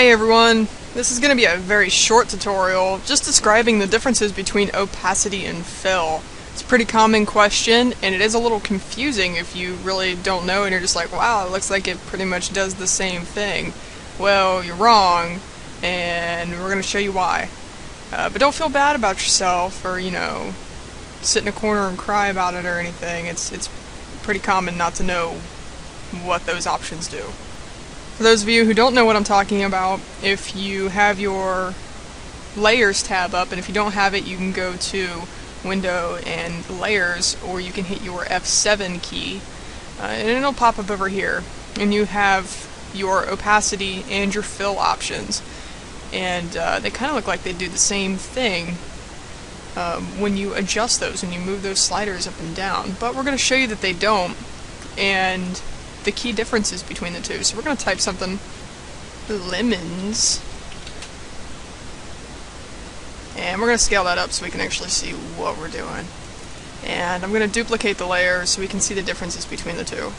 Hey everyone, this is going to be a very short tutorial just describing the differences between opacity and fill. It's a pretty common question and it is a little confusing if you really don't know and you're just like, wow, it looks like it pretty much does the same thing. Well, you're wrong, and we're going to show you why. But don't feel bad about yourself or, sit in a corner and cry about it or anything. It's pretty common not to know what those options do. For those of you who don't know what I'm talking about, if you have your Layers tab up, and if you don't have it, you can go to Window and Layers, or you can hit your F7 key, and it'll pop up over here. And you have your opacity and your fill options. And they kind of look like they do the same thing when you adjust those, when you move those sliders up and down. But we're going to show you that they don't, and the key differences between the two. So we're going to type something, lemons, and we're going to scale that up so we can actually see what we're doing. And I'm going to duplicate the layer so we can see the differences between the two.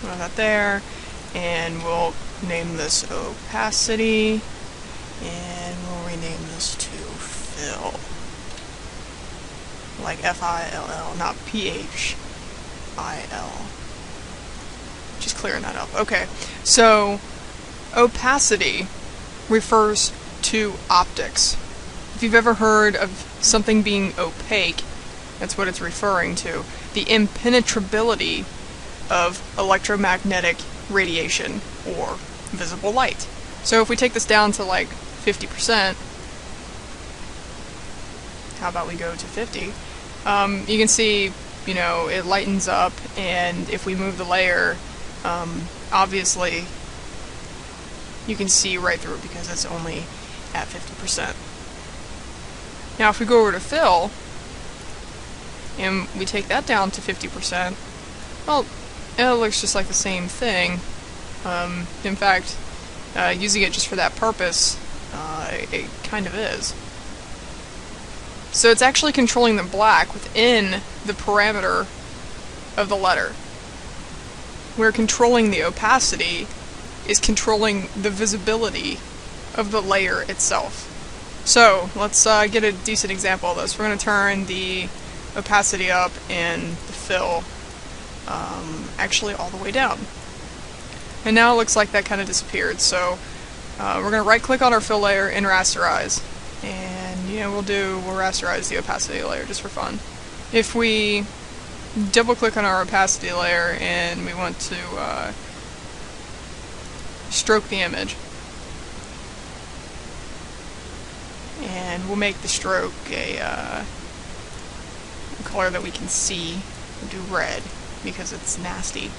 We'll have that there, and we'll name this opacity, and we'll rename this to fill, like F-I-L-L, not P-H-I-L. Just clearing that up. Okay, so opacity refers to optics. If you've ever heard of something being opaque, that's what it's referring to. The impenetrability of electromagnetic radiation or visible light. So if we take this down to like 50%, how about we go to 50? You can see, it lightens up, and if we move the layer, obviously you can see right through it because it's only at 50%. Now if we go over to fill, and we take that down to 50%, well, it looks just like the same thing. In fact, using it just for that purpose, it kind of is. So it's actually controlling the black within the parameter of the letter. Where controlling the opacity is controlling the visibility of the layer itself. So let's get a decent example of this. We're going to turn the opacity up and the fill actually all the way down. And now it looks like that kind of disappeared. So we're going to right click on our fill layer and rasterize. And we'll rasterize the opacity layer just for fun. If we double click on our opacity layer and we want to stroke the image, and we'll make the stroke a color that we can see. We'll do red because it's nasty,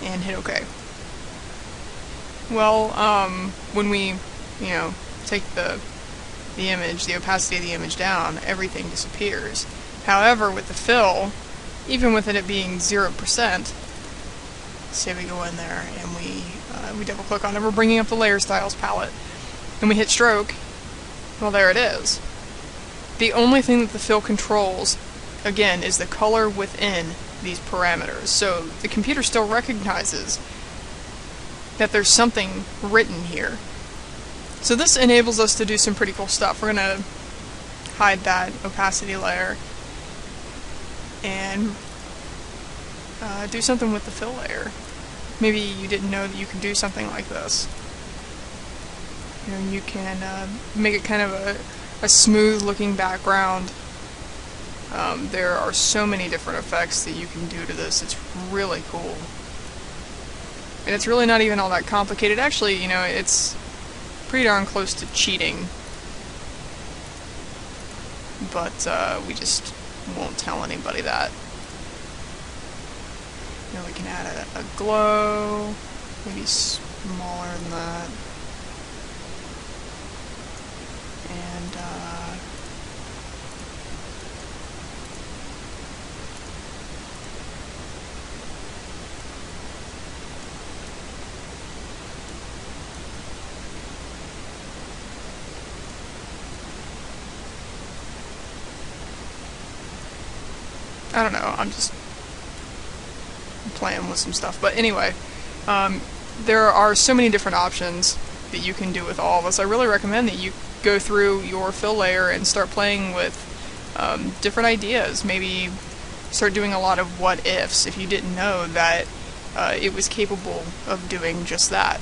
and hit OK. Well, when we take the image, the opacity of the image down, everything disappears. However, with the fill, even with it being 0%, say we go in there and we double click on it, we're bringing up the layer styles palette, and we hit stroke, well, there it is. The only thing that the fill controls, again, is the color within these parameters. So the computer still recognizes that there's something written here. So this enables us to do some pretty cool stuff. We're going to hide that opacity layer and do something with the fill layer. Maybe you didn't know that you could do something like this. You can make it kind of a smooth looking background. There are so many different effects that you can do to this. It's really cool. And it's really not even all that complicated. Actually, it's pretty darn close to cheating. But we just won't tell anybody that. We can add a glow, maybe smaller than that. And I don't know, I'm just playing with some stuff. But anyway, there are so many different options that you can do with all of this. I really recommend that you go through your fill layer and start playing with different ideas. Maybe start doing a lot of what ifs if you didn't know that it was capable of doing just that.